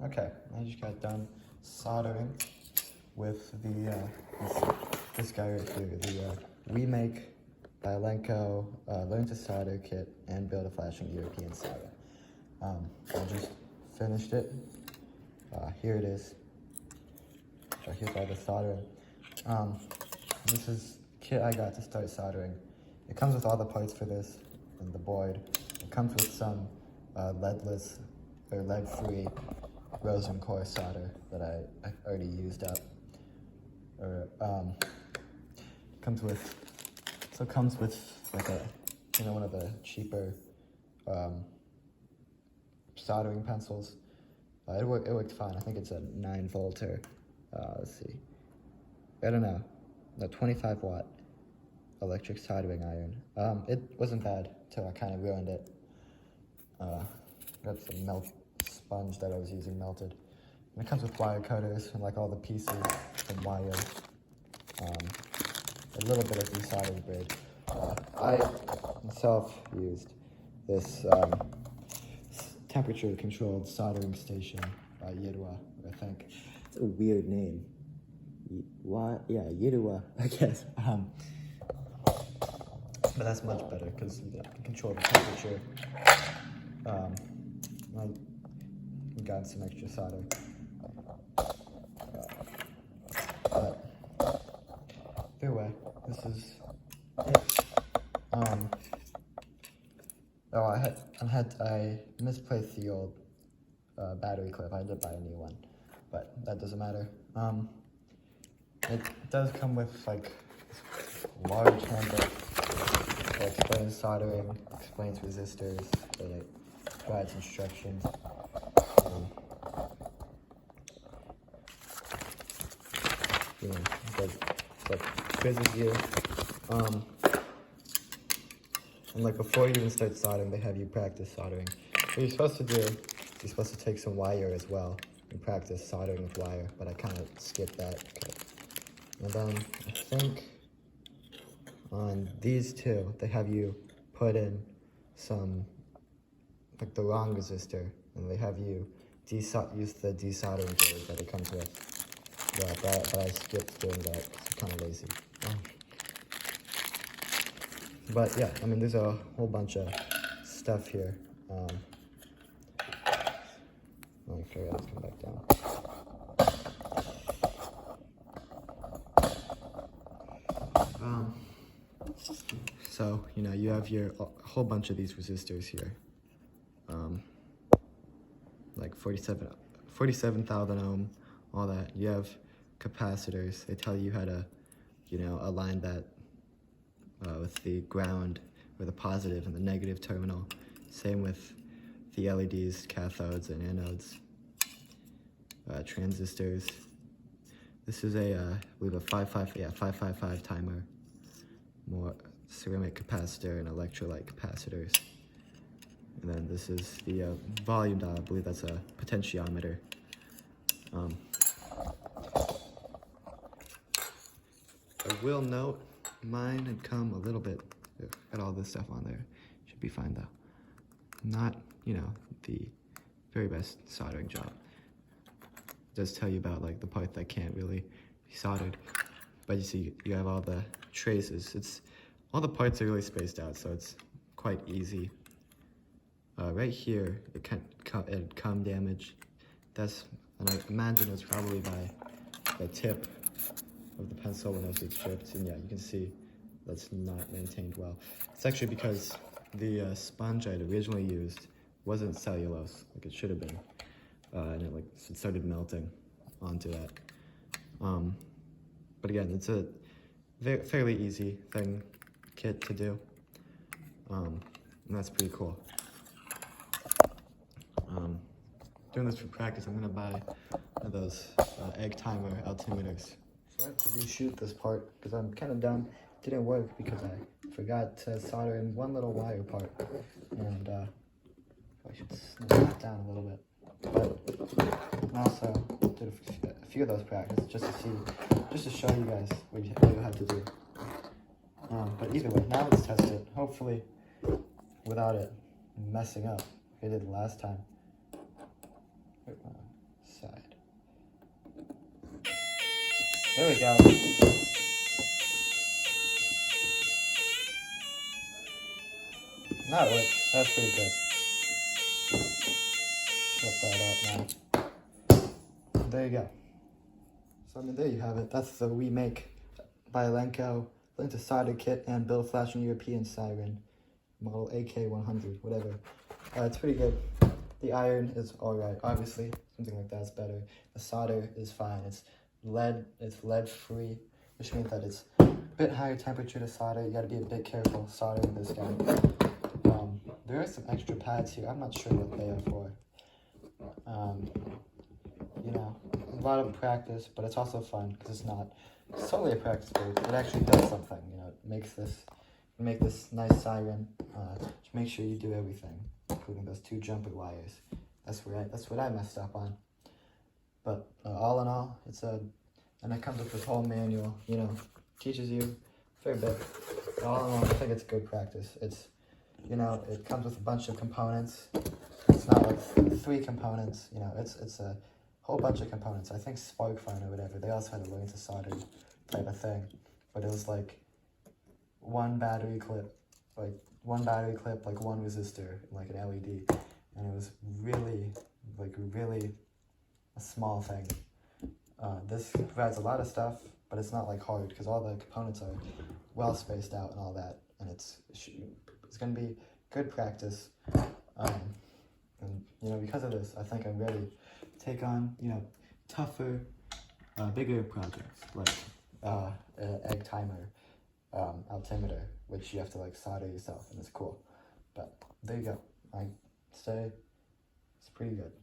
Okay, I just got done soldering with the this guy right here, the Remake by Elenco Learn to Solder Kit and Build a Flashing European Solder. I just finished it. Here it is. So here's all the soldering. This is kit I got to start soldering. It comes with all the parts for this and the board. It comes with some leadless or lead-free rosin core solder that I already used up. Comes with like a one of the cheaper soldering pencils. It worked fine. I think it's a 9-volt or let's see, I don't know, a 25-watt electric soldering iron. It wasn't bad till I kind of ruined it. Got some melt sponge that I was using melted. And it comes with wire cutters and like all the pieces and wire. A little bit of desoldering braid. I myself used this temperature-controlled soldering station by Yidua, I think. It's a weird name. Yeah, Yidua, I guess. But that's much better because you can control the temperature. I got some extra solder. But either way, this is it. I misplaced the old battery clip. I had to buy a new one, but that doesn't matter. It does come with like large handbook that explains soldering, explains resistors, it provides instructions. Like quizzes you. And like before you even start soldering, they have you practice soldering. What you're supposed to do is you're supposed to take some wire as well and practice soldering with wire, but I kind of skipped that. Okay. And then I think on these two, they have you put in some, like the wrong resistor, and they have you use the desoldering board that it comes with. Yeah, but I skipped doing that because I'm kind of lazy. But yeah, I mean, there's a whole bunch of stuff here. Let me figure out, let's come back down. So, you have a whole bunch of these resistors here. Like 47,000 ohm, all that. You have capacitors. They tell you how to, align that with the ground, or the positive and the negative terminal. Same with the LEDs, cathodes and anodes. Transistors. This is I believe a 555 timer. More ceramic capacitor and electrolyte capacitors. And then this is the volume dial. I believe that's a potentiometer. I will note, mine had come a little bit, got all this stuff on there. Should be fine though. Not, the very best soldering job. It does tell you about like the part that can't really be soldered. But you see, you have all the traces. All the parts are really spaced out, so it's quite easy. Right here, it had cum damage. And I imagine it was probably by the tip of the pencil when it was being shipped. And yeah, you can see that's not maintained well. It's actually because the sponge I'd originally used wasn't cellulose, like it should have been. And it started melting onto that. But again, it's a fairly easy kit to do. And that's pretty cool. Doing this for practice, I'm gonna buy one of those egg timer altimeters. So I have to reshoot this part because I'm kind of dumb. It didn't work because I forgot to solder in one little wire part, and I should snip that down a little bit. But I also did a few of those practices just to show you guys what you have to do. But either way, now let's test it. Hopefully, without it messing up like I did last time. There we go. That works. That's pretty good. Shut that up now. There you go. So I mean, there you have it. That's the We Make by Elenco. Link to solder kit and build flash and European Siren. Model AK100, whatever. It's pretty good. The iron is alright. Obviously, something like that's better. The solder is fine. It's lead free, which means that it's a bit higher temperature to solder. You gotta be a bit careful soldering this guy. There are some extra pads here. I'm not sure what they are for. You know, a lot of practice, but it's also fun because it's not solely a practice board. It actually does something. You know, it makes this nice siren. Just make sure you do everything, including those 2 jumper wires. That's what I messed up on. But all in all, and it comes with this whole manual. You know, teaches you a fair bit. But all in all, I think it's good practice. You know, it comes with a bunch of components. It's not like 3 components. You know, it's a whole bunch of components. I think SparkFun or whatever, they also had a learn to solder type of thing. But it was like one battery clip, like one resistor, and like an LED. And it was really a small thing. This provides a lot of stuff, but it's not like hard because all the components are well spaced out and all that. And it's going to be good practice. And, you know, because of this, I think I'm ready to take on, you know, tougher, bigger projects, like egg timer, altimeter, which you have to, like, solder yourself, and it's cool. But there you go. It's pretty good.